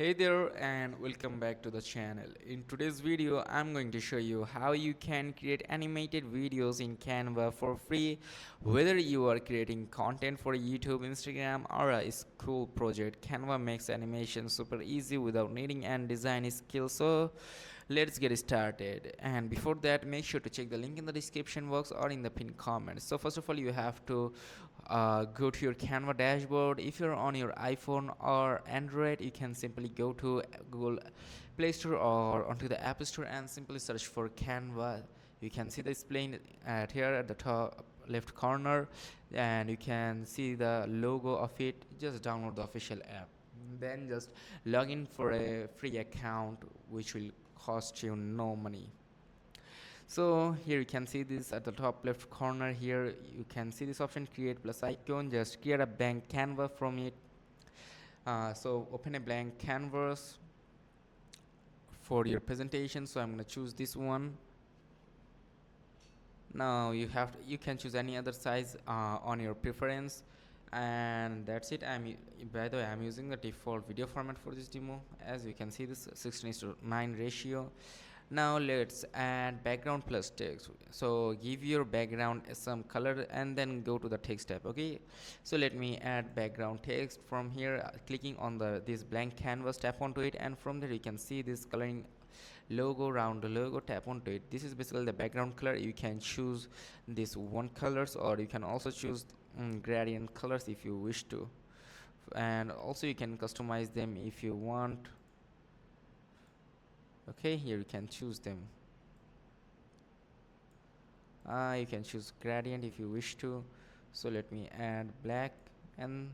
Hey there and welcome back to the channel. In today's video I'm going to show you how you can create animated videos in Canva for free, whether you are creating content for YouTube, Instagram or a school project. Canva makes animation super easy without needing any design skills. So let's get started. And before that, make sure to check the link in the description box or in the pinned comment. So first of all, you have to go to your Canva dashboard. If you're on your iPhone or Android, you can simply go to Google Play Store or onto the App Store and simply search for Canva. You can see the display at here at the top left corner, and you can see the logo of it. Just download the official app, then just log in for a free account which will cost you no money. So here you can see this at the top left corner. Here you can see this option, create plus icon. Just create a blank canvas from it. So open a blank canvas for your presentation. So I'm going to choose this one. Now you can choose any other size on your preference, and that's it. By the way, I'm using the default video format for this demo. As you can see, this 16:9 ratio. Now let's add background plus text. So give your background some color and then go to the text tab. Okay, so let me add background text from here. Clicking on this blank canvas, tap onto it, and from there you can see this coloring logo, round logo. Tap onto it. This is basically the background color. You can choose this one colors, or you can also choose gradient colors if you wish to, and also you can customize them if you want. Okay, here you can choose them. You can choose gradient if you wish to. So let me add black, and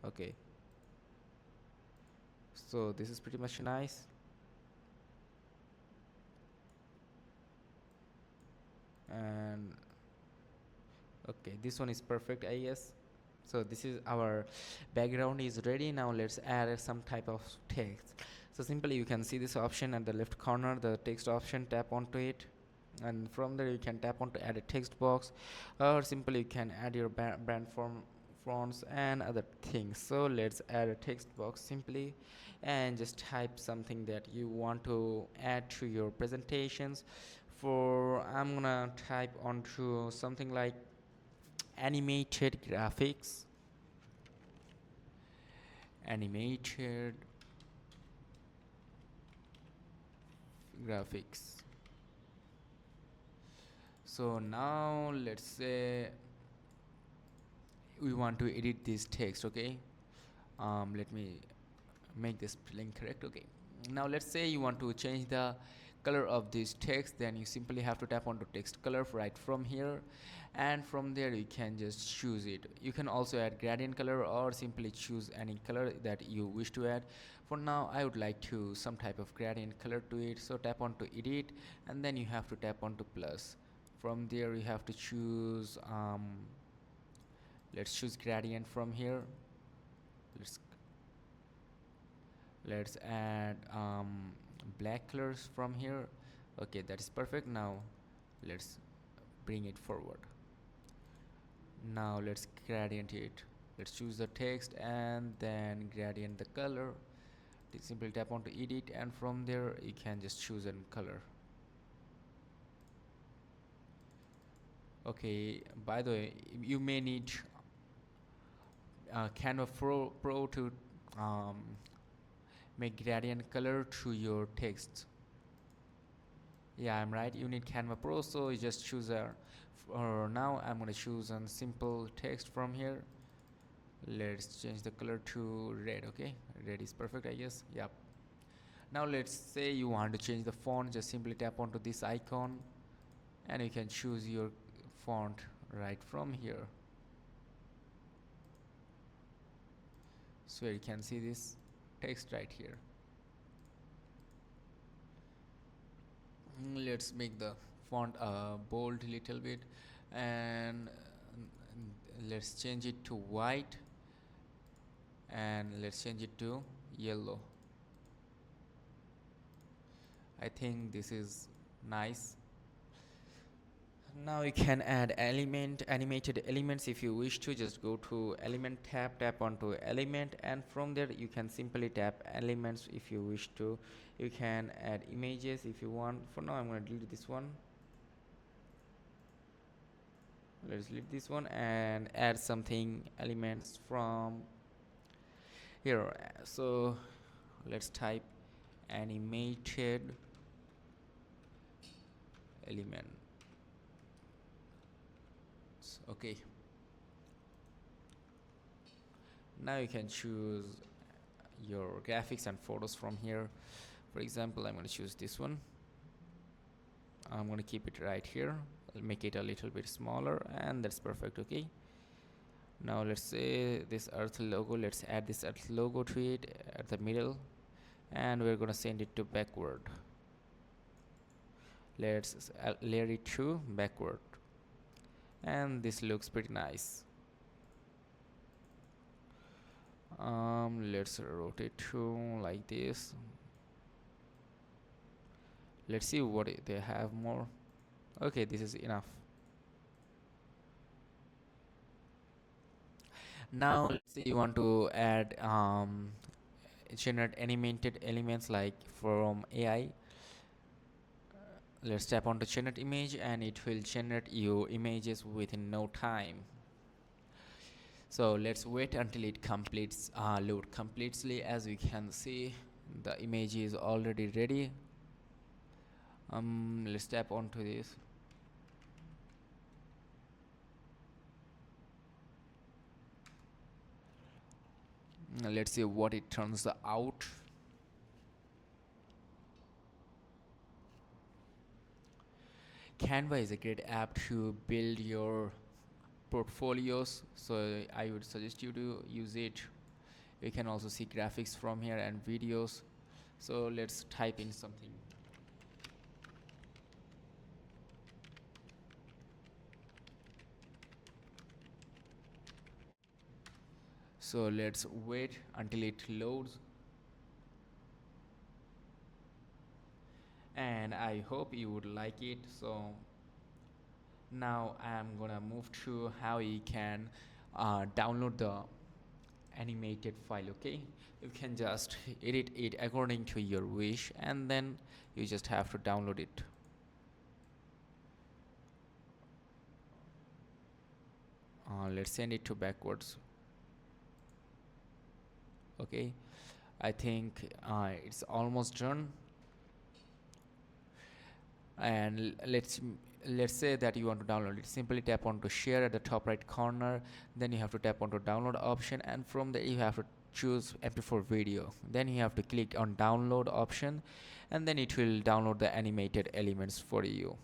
okay, so this is pretty much nice. And okay, this one is perfect, I guess. So this is our background is ready. Now let's add some type of text. So simply you can see this option at the left corner, the text option. Tap onto it, and from there you can tap onto add a text box, or simply you can add your brand form fonts and other things. So let's add a text box simply, and just type something that you want to add to your presentations. For I'm gonna type onto something like animated graphics, animated graphics. So now let's say we want to edit this text. Okay, let me make this spelling correct. Okay, now let's say you want to change the color of this text. Then you simply have to tap onto text color right from here, and from there you can just choose it. You can also add gradient color or simply choose any color that you wish to add. For now I would like to some type of gradient color to it, so tap onto edit, and then you have to tap onto plus. From there you have to choose let's choose gradient from here. let's let's add black colors from here. Okay, that is perfect. Now let's bring it forward. Now let's gradient it. Let's choose the text and then gradient the color. Simply tap onto edit, and from there you can just choose a color. Okay, by the way, you may need Canva Pro to make gradient color to your text. Yeah, I'm right, you need Canva Pro, so you just choose a for now I'm going to choose a simple text from here. Let's change the color to red. Okay, red is perfect, I guess. Yep. Now let's say you want to change the font. Just simply tap onto this icon, and you can choose your font right from here. So you can see this text right here. Let's make the font bold a little bit, and let's change it to white, and let's change it to yellow. I think this is nice. Now you can add animated elements if you wish to. Just go to element tab, tap onto element, and from there you can simply tap elements if you wish to. You can add images if you want. For now I'm going to delete this one. Let's delete this one and add something elements from here. So let's type animated element. Okay, now you can choose your graphics and photos from here. For example, I'm going to choose this one. I'm going to keep it right here. I'll make it a little bit smaller, and that's perfect. Okay, now let's say this earth logo, let's add this earth logo to it at the middle, and we're going to send it to backward. Let's layer it to backward, and this looks pretty nice. Let's rotate to like this. Let's see what they have more. Okay, this is enough. Now let's say you want to add generate animated elements like from AI. Let's tap on the generate image, and it will generate you images within no time. So let's wait until it completes load completely. As you can see, the image is already ready. Let's tap onto this. Let's see what it turns out. Canva is a great app to build your portfolios, so I would suggest you to use it. You can also see graphics from here and videos. So let's type in something. So let's wait until it loads, and I hope you would like it. So now I'm gonna move to how you can download the animated file. Okay, you can just edit it according to your wish, and then you just have to download it. Let's send it to backwards. Okay, I think it's almost done. And let's say that you want to download it. Simply tap on to share at the top right corner, then you have to tap on to download option, and from there you have to choose mp4 video. Then you have to click on download option, and then it will download the animated elements for you.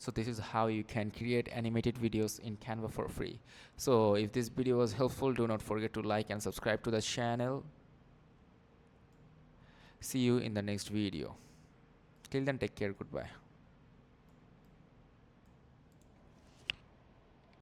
So this is how you can create animated videos in Canva for free. So if this video was helpful, do not forget to like and subscribe to the channel. See you in the next video. Till then, take care. Goodbye.